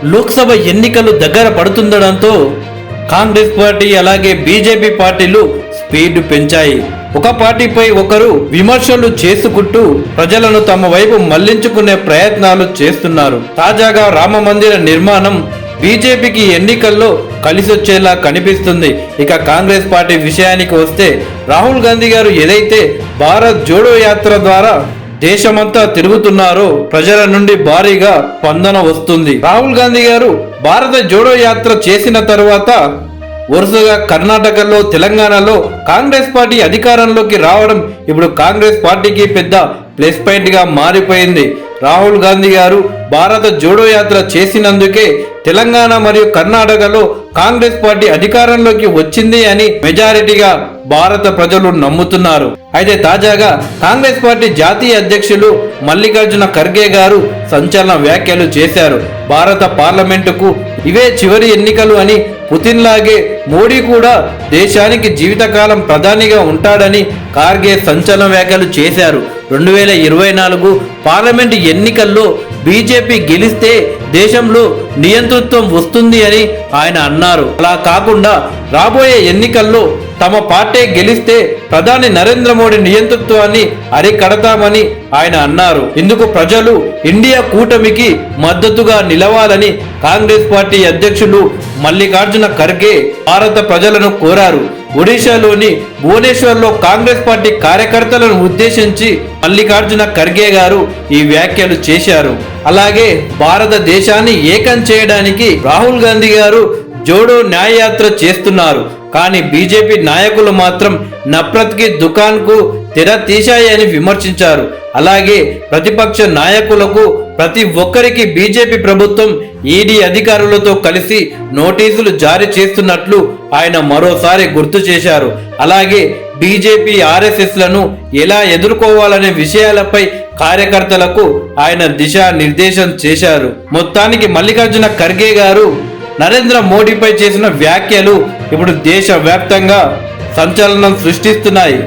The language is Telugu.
లోక్సభ ఎన్నికలు దగ్గర పడుతుండడంతో కాంగ్రెస్ పార్టీ అలాగే బీజేపీ పార్టీలు స్పీడ్ పెంచాయి. ఒక పార్టీపై ఒకరు విమర్శలు చేసుకుంటూ ప్రజలను తమ వైపు మళ్లించుకునే ప్రయత్నాలు చేస్తున్నారు. తాజాగా రామ మందిర నిర్మాణం బీజేపీకి ఎన్నికల్లో కలిసొచ్చేలా కనిపిస్తుంది. ఇక కాంగ్రెస్ పార్టీ విషయానికి వస్తే రాహుల్ గాంధీ గారు ఏదైతే భారత్ జోడో యాత్ర ద్వారా దేశమంతా తిరుగుతున్నారో ప్రజల నుండి భారీగా స్పందన వస్తుంది. రాహుల్ గాంధీ గారు భారత జోడో యాత్ర చేసిన తరువాత వరుసగా కర్ణాటకలో, తెలంగాణలో కాంగ్రెస్ పార్టీ అధికారంలోకి రావడం ఇప్పుడు కాంగ్రెస్ పార్టీకి పెద్ద ప్లస్ పాయింట్ గా మారిపోయింది. రాహుల్ గాంధీ గారు భారత జోడో యాత్ర చేసినందుకే తెలంగాణ మరియు కర్ణాటకలో కాంగ్రెస్ పార్టీ అధికారంలోకి వచ్చింది అని మెజారిటీగా భారత ప్రజలు నమ్ముతున్నారు. అయితే తాజాగా కాంగ్రెస్ పార్టీ జాతీయ అధ్యక్షులు మల్లికార్జున ఖర్గే గారు సంచలన వ్యాఖ్యలు చేశారు. భారత పార్లమెంటుకు ఇవే చివరి ఎన్నికలు అని, పుతిన్ లాగే మోడీ కూడా దేశానికి జీవితకాలం ప్రధానిగా ఉంటాడని ఖర్గే సంచలన వ్యాఖ్యలు చేశారు. 2024 పార్లమెంటు ఎన్నికల్లో బీజేపీ గెలిస్తే దేశంలో నియంతృత్వం వస్తుంది అని ఆయన అన్నారు. అలా కాకుండా రాబోయే ఎన్నికల్లో తమ పార్టీ గెలిస్తే ప్రధాని నరేంద్ర మోడీ నియంతృత్వాన్ని అరికడతామని ఆయన అన్నారు. ఇందుకు ప్రజలు ఇండియా కూటమికి మద్దతుగా నిలవాలని కాంగ్రెస్ పార్టీ అధ్యక్షులు మల్లికార్జున ఖర్గే భారత ప్రజలను కోరారు. ఒడిశాలోని భువనేశ్వర్లో కాంగ్రెస్ పార్టీ కార్యకర్తలను ఉద్దేశించి మల్లికార్జున ఖర్గే గారు ఈ వ్యాఖ్యలు చేశారు. అలాగే భారతదేశాన్ని ఏకం చేయడానికి రాహుల్ గాంధీ గారు జోడో న్యాయయాత్ర చేస్తున్నారు. కానీ బీజేపీ నాయకులు మాత్రం నఫరత్కి దుకాన్కు తెర తీశాయని విమర్శించారు. అలాగే ప్రతిపక్ష నాయకులకు ప్రతి ఒక్కరికి బీజేపీ ప్రభుత్వం ఈడీ అధికారులతో కలిసి నోటీసులు జారీ చేస్తున్నట్లు ఆయన మరోసారి గుర్తు చేశారు. అలాగే బీజేపీ ఆర్ఎస్ఎస్లను ఎలా ఎదుర్కోవాలనే విషయాలపై కార్యకర్తలకు ఆయన దిశానిర్దేశం చేశారు. మొత్తానికి మల్లికార్జున ఖర్గే గారు నరేంద్ర మోడీపై చేసిన వ్యాఖ్యలు ఇప్పుడు దేశవ్యాప్తంగా సంచలనం సృష్టిస్తున్నాయి.